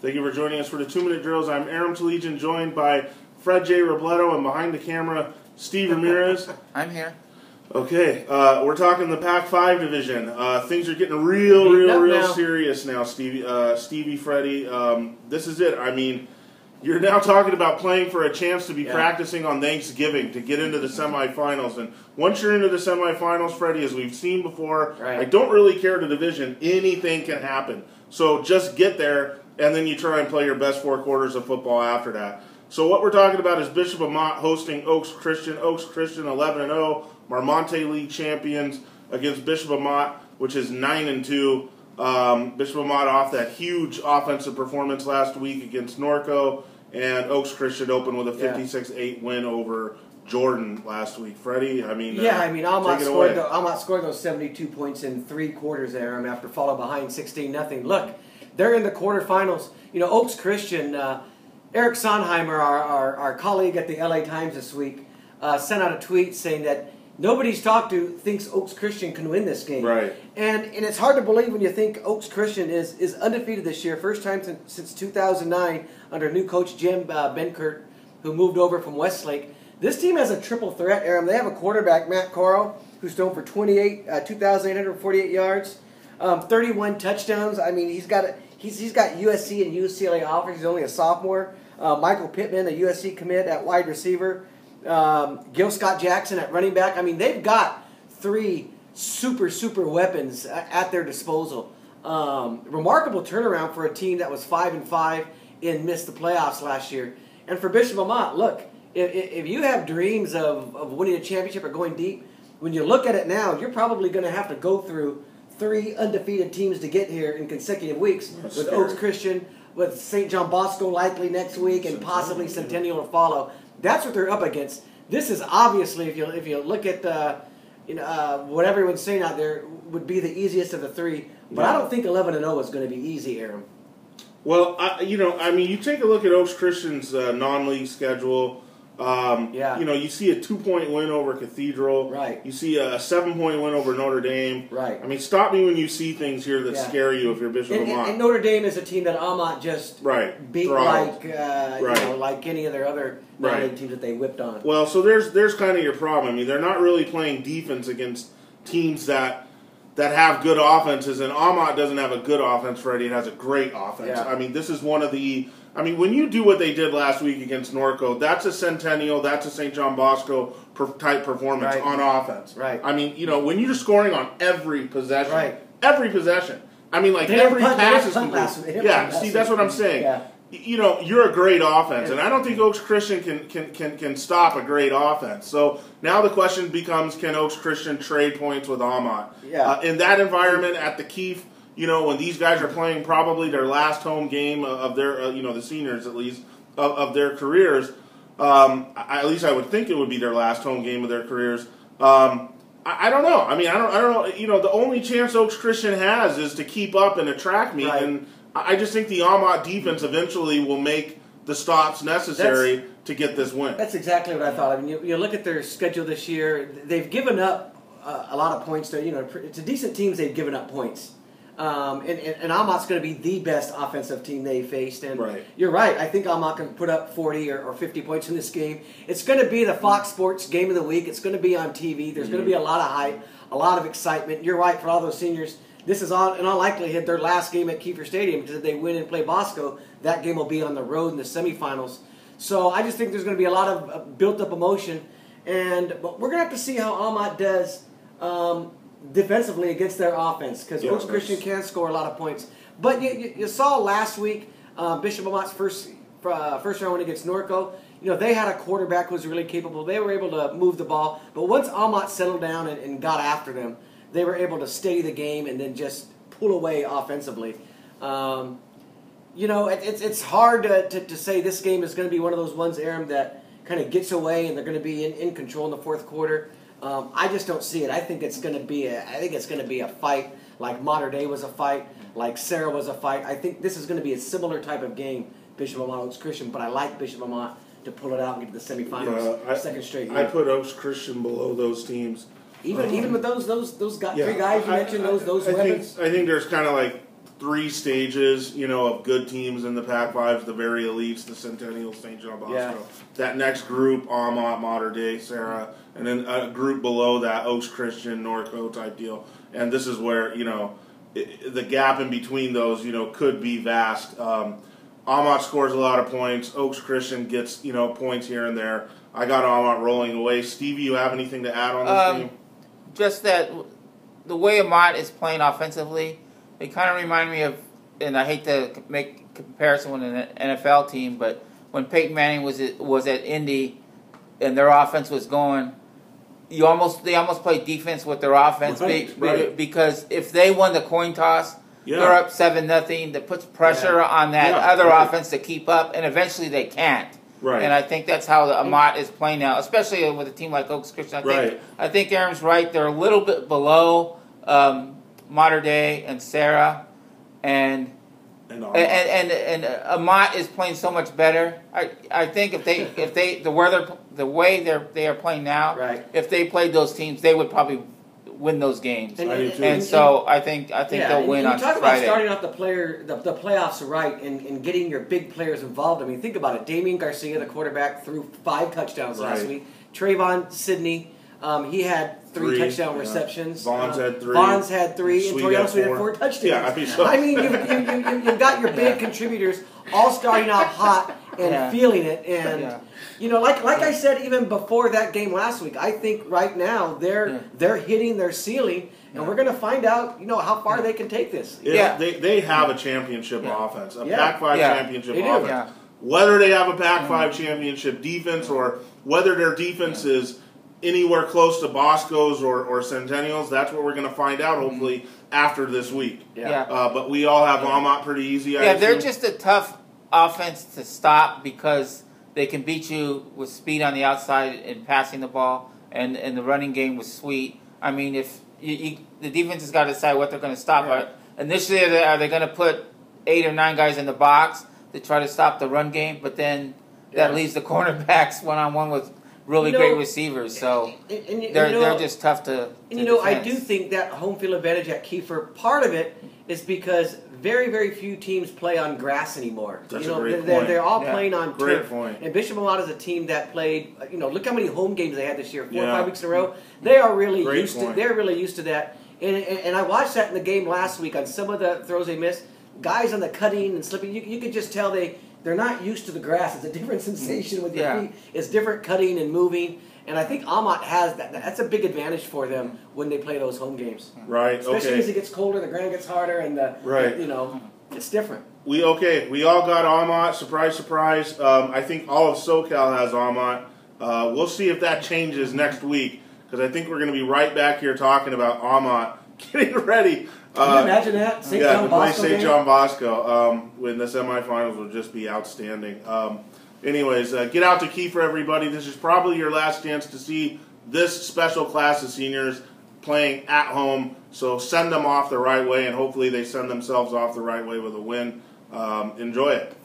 Thank you for joining us for the 2-minute drills. I'm Aram Talegian, joined by Fred J. Robledo, and behind the camera, Steve Ramirez. I'm here. Okay, we're talking the Pac-5 division. Things are getting real serious now, Stevie, Freddie. This is it. I mean, you're now talking about playing for a chance to be practicing on Thanksgiving to get into the semifinals. And once you're into the semifinals, Freddie, as we've seen before, I don't really care the division. Anything can happen. So just get there, and then you try and play your best 4 quarters of football after that. So what we're talking about is Bishop Amat hosting Oaks Christian. Oaks Christian 11-0, Marmonte League champions against Bishop Amat, which is 9-2. Bishop Amat off that huge offensive performance last week against Norco, and Oaks Christian opened with a 56-8 win over Jordan last week. Freddie, I mean, Amat scored those 72 points in 3 quarters there after falling behind 16-0. Look, they're in the quarterfinals. You know, Oaks Christian. Eric Sonheimer, our colleague at the LA Times this week, sent out a tweet saying that nobody's talked to thinks Oaks Christian can win this game. Right. And it's hard to believe when you think Oaks Christian is undefeated this year, first time since 2009 under new coach Jim Benkert, who moved over from Westlake. This team has a triple threat, Aaron. They have a quarterback, Matt Coro, who's thrown for 2,848 yards, 31 touchdowns. I mean, he's got USC and UCLA offers. He's only a sophomore. Michael Pittman, a USC commit at wide receiver. Gil Scott Jackson at running back. I mean, they've got 3 super weapons at their disposal. Remarkable turnaround for a team that was 5-5 and missed the playoffs last year. And for Bishop Amat, look, if you have dreams of winning a championship or going deep, when you look at it now, you're probably going to have to go through 3 undefeated teams to get here in consecutive weeks. That's with scary. Oaks Christian, with St. John Bosco likely next week, and possibly Centennial to follow. That's what they're up against. This is obviously, if you look at what everyone's saying out there, would be the easiest of the 3. But I don't think 11-0 is going to be easy, Aaron. Well, you take a look at Oaks Christian's non-league schedule. You see a 2-point win over Cathedral. Right. You see a 7-point win over Notre Dame. Right. I mean, stop me when you see things here that scare you if you're Bishop Amat. And Notre Dame is a team that Amat just beat like any of their other non-league teams that they whipped on. Well, so there's kind of your problem. I mean, they're not really playing defense against teams that have good offenses, and Amat doesn't have a good offense, Freddie. It has a great offense. Yeah. I mean, this is one of the... I mean, when you do what they did last week against Norco, that's a Centennial, that's a St. John Bosco type performance on offense. Right. I mean, when you're scoring on every possession, every possession. I mean, like they every pass is complete. See, that's what I'm saying. Yeah. You're a great offense, and I don't think Oaks Christian can stop a great offense. So now the question becomes, can Oaks Christian trade points with Amat? Yeah. In that environment at the Keefe, when these guys are playing probably their last home game of their, the seniors at least, of their careers, at least I would think it would be their last home game of their careers. I don't know. I mean, I don't know. The only chance Oaks Christian has is to keep up and attract me, and I just think the Amat defense eventually will make the stops necessary to get this win. That's exactly what I thought. I mean, you look at their schedule this year. They've given up a lot of points. To decent teams, they've given up points. And Amat's going to be the best offensive team they faced. And you're right. I think Amat can put up 40 or 50 points in this game. It's going to be the Fox Sports game of the week. It's going to be on TV. There's going to be a lot of hype, a lot of excitement. You're right, for all those seniors. This is, in all likelihood, their last game at Kiefer Stadium, because if they win and play Bosco, that game will be on the road in the semifinals. So I just think there's going to be a lot of built-up emotion. But we're going to have to see how Amat does defensively against their offense, because Oaks Christian can score a lot of points. But you saw last week Bishop Amat's first round win against Norco. They had a quarterback who was really capable. They were able to move the ball. But once Amat settled down and got after them, they were able to steady the game and then just pull away offensively. It's hard to say this game is going to be one of those ones, Aram, that kind of gets away and they're going to be in control in the 4th quarter. I just don't see it. I think it's going to be a fight, like Mater Dei was a fight, like Sarah was a fight. I think this is going to be a similar type of game, Bishop Amat Oaks Christian. But I like Bishop Amat to pull it out and get to the semifinals, second straight year. I put Oaks Christian below those teams. Even with those 3 guys you mentioned, those weapons. I think there's kind of like 3 stages, of good teams in the Pac-5s, the very elites, the Centennial, St. John Bosco. Yeah. That next group, Amat, Mater Dei, Sarah, and then a group below that, Oaks Christian, Norco type deal. And this is where, the gap in between those, could be vast. Amat scores a lot of points. Oaks Christian gets, points here and there. I got Amat rolling away. Stevie, you have anything to add on this game? Just that the way Amat is playing offensively, they kind of remind me of, and I hate to make comparison with an NFL team, but when Peyton Manning was at Indy and their offense was going, they almost played defense with their offense, right. Because if they won the coin toss, they're up 7-0. That puts pressure on that other offense to keep up, and eventually they can't. Right. And I think that's how the Amat is playing now, especially with a team like Oaks Christian. I think Aaron's right. They're a little bit below Mater Dei and Sarah, and Amat is playing so much better. I think if the way they are playing now, if they played those teams, they would probably win those games. And so I think they'll win on Friday. You talk about starting off the playoffs right and getting your big players involved. I mean, think about it. Damian Garcia, the quarterback, threw 5 touchdowns last week. Trayvon Sidney, he had 3 touchdown receptions. Vaughns had 3. Vaughns had 3. And Toriano Sweet had 4 touchdowns. Yeah, I mean, you've got your big contributors all starting out hot and feeling it. And like I said, even before that game last week, I think right now they're hitting their ceiling, and we're going to find out how far they can take this. They have a championship offense, a Pac-5 championship offense. Yeah. Whether they have a Pac-5 championship defense or whether their defense is anywhere close to Bosco's or Centennial's, that's what we're going to find out hopefully after this week. But we all have Amat pretty easy. They're just a tough offense to stop because they can beat you with speed on the outside and passing the ball, and the running game was sweet. I mean, if the defense has got to decide what they're going to stop. Initially, are they going to put 8 or 9 guys in the box to try to stop the run game? But then that leaves the cornerbacks one-on-one with really great receivers, so they're just tough to defend. I do think that home field advantage at Kiefer, part of it is because very, very few teams play on grass anymore. That's a great point. They're all playing on turf. Point. And Bishop Amat is a team that played, look how many home games they had this year, 4 or 5 weeks in a row. They are really used to they're really used to that. And I watched that in the game last week on some of the throws they missed. Guys on the cutting and slipping, you could just tell they're not used to the grass. It's a different sensation with your feet. It's different cutting and moving. And I think Amat has that. That's a big advantage for them when they play those home games. Right. Especially as it gets colder, the ground gets harder, and it's different. We all got Amat. Surprise, surprise. I think all of SoCal has Amat. We'll see if that changes next week because I think we're going to be right back here talking about Amat getting ready. Can you imagine that? St. John Bosco St. John Bosco when the semifinals will just be outstanding. Anyways, get out to Kiefer, everybody. This is probably your last chance to see this special class of seniors playing at home. So send them off the right way, and hopefully they send themselves off the right way with a win. Enjoy it.